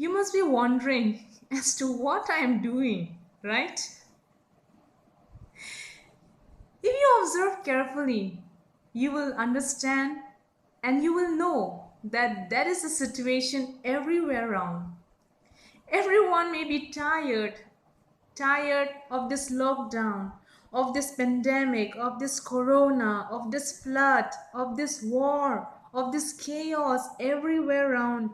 You must be wondering as to what I am doing, right? If you observe carefully, you will understand and you will know that that is the situation everywhere around. Everyone may be tired of this lockdown, of this pandemic, of this corona, of this flood, of this war, of this chaos everywhere around.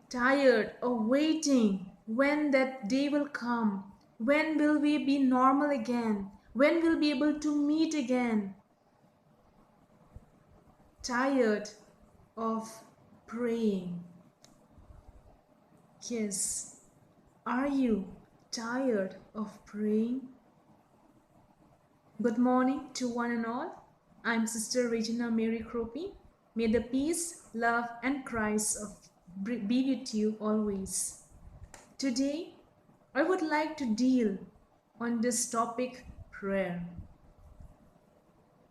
Tired of waiting when that day will come. When will we be normal again? When will we be able to meet again? Tired of praying. Yes. Are you tired of praying? Good morning to one and all. I'm Sister Regina Mary Croppy. May the peace, love, and Christ be with you always. Today, I would like to deal on this topic, prayer.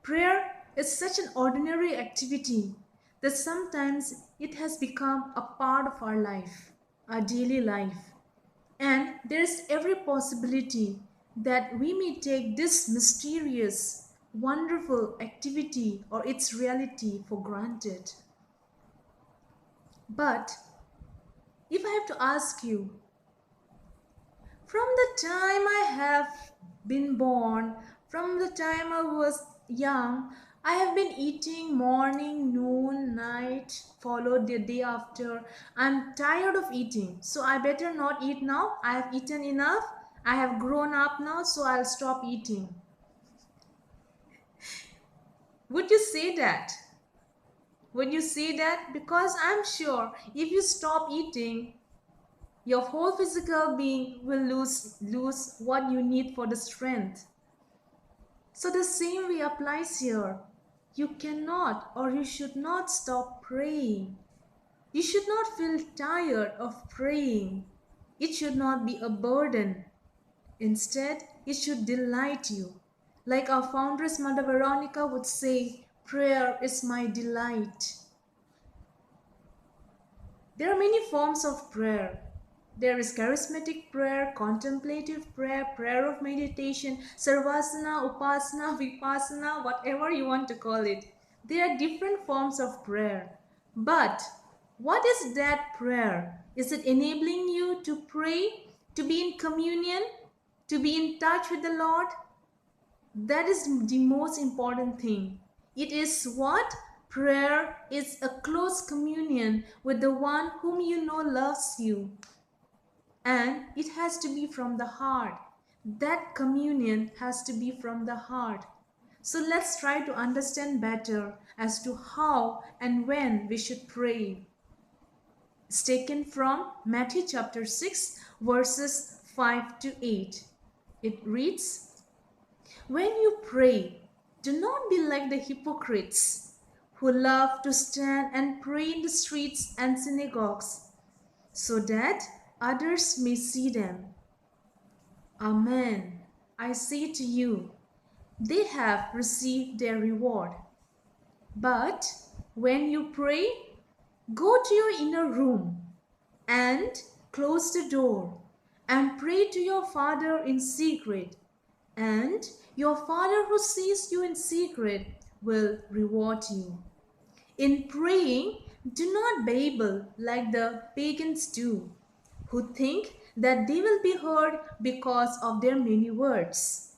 Prayer is such an ordinary activity that sometimes it has become a part of our life, our daily life. And there is every possibility that we may take this mysterious, wonderful activity or its reality for granted. But if I have to ask you, from the time I have been born, from the time I was young, I have been eating morning, noon, night, followed the day after. I'm tired of eating, so I better not eat now. I have eaten enough. I have grown up now, so I'll stop eating. Would you say that? Would you say that? Because I'm sure if you stop eating, your whole physical being will lose what you need for the strength. So the same way applies here. You cannot or you should not stop praying. You should not feel tired of praying. It should not be a burden. Instead, it should delight you. Like our foundress Mother Veronica would say, prayer is my delight. There are many forms of prayer. There is charismatic prayer, contemplative prayer, prayer of meditation, sarvasana, upasana, vipassana, whatever you want to call it. There are different forms of prayer. But what is that prayer? Is it enabling you to pray, to be in communion, to be in touch with the Lord? That is the most important thing. It is what? Prayer is a close communion with the one whom you know loves you. And it has to be from the heart. That communion has to be from the heart. So let's try to understand better as to how and when we should pray. It's taken from Matthew chapter 6 verses 5 to 8. It reads, when you pray, do not be like the hypocrites who love to stand and pray in the streets and synagogues, so that others may see them. Amen. I say to you, they have received their reward. But when you pray, go to your inner room and close the door and pray to your Father in secret, and your Father who sees you in secret will reward you. In praying, do not babble like the pagans do, who think that they will be heard because of their many words.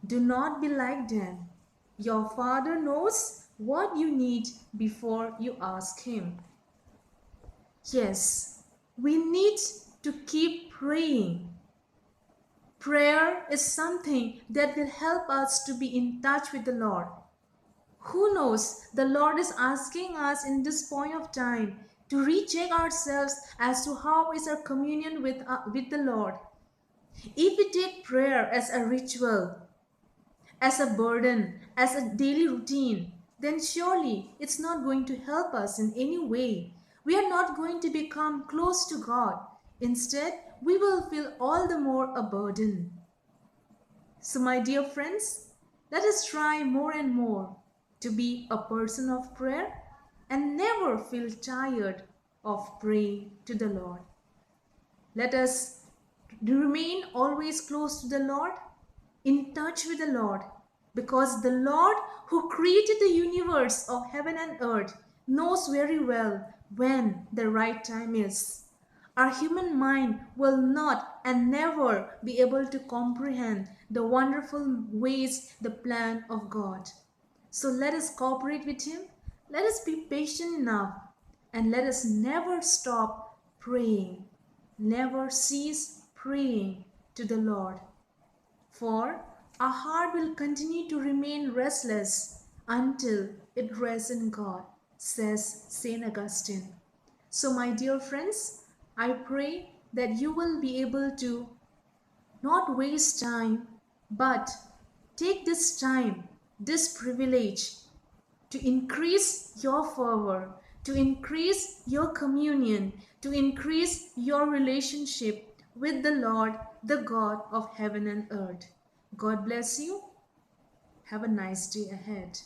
Do not be like them. Your Father knows what you need before you ask Him. Yes, we need to keep praying. Prayer is something that will help us to be in touch with the Lord. Who knows, the Lord is asking us in this point of time to recheck ourselves as to how is our communion with the Lord. If we take prayer as a ritual, as a burden, as a daily routine, then surely it's not going to help us in any way. We are not going to become close to God. Instead, we will feel all the more a burden. So, my dear friends, let us try more and more to be a person of prayer and never feel tired of praying to the Lord. Let us remain always close to the Lord, in touch with the Lord, because the Lord who created the universe of heaven and earth knows very well when the right time is. Our human mind will not and never be able to comprehend the wonderful ways, the plan of God. So let us cooperate with Him, let us be patient enough, and let us never stop praying, never cease praying to the Lord. For our heart will continue to remain restless until it rests in God, says St. Augustine. So, my dear friends, I pray that you will be able to not waste time, but take this time, this privilege, to increase your fervor, to increase your communion, to increase your relationship with the Lord, the God of heaven and earth. God bless you. Have a nice day ahead.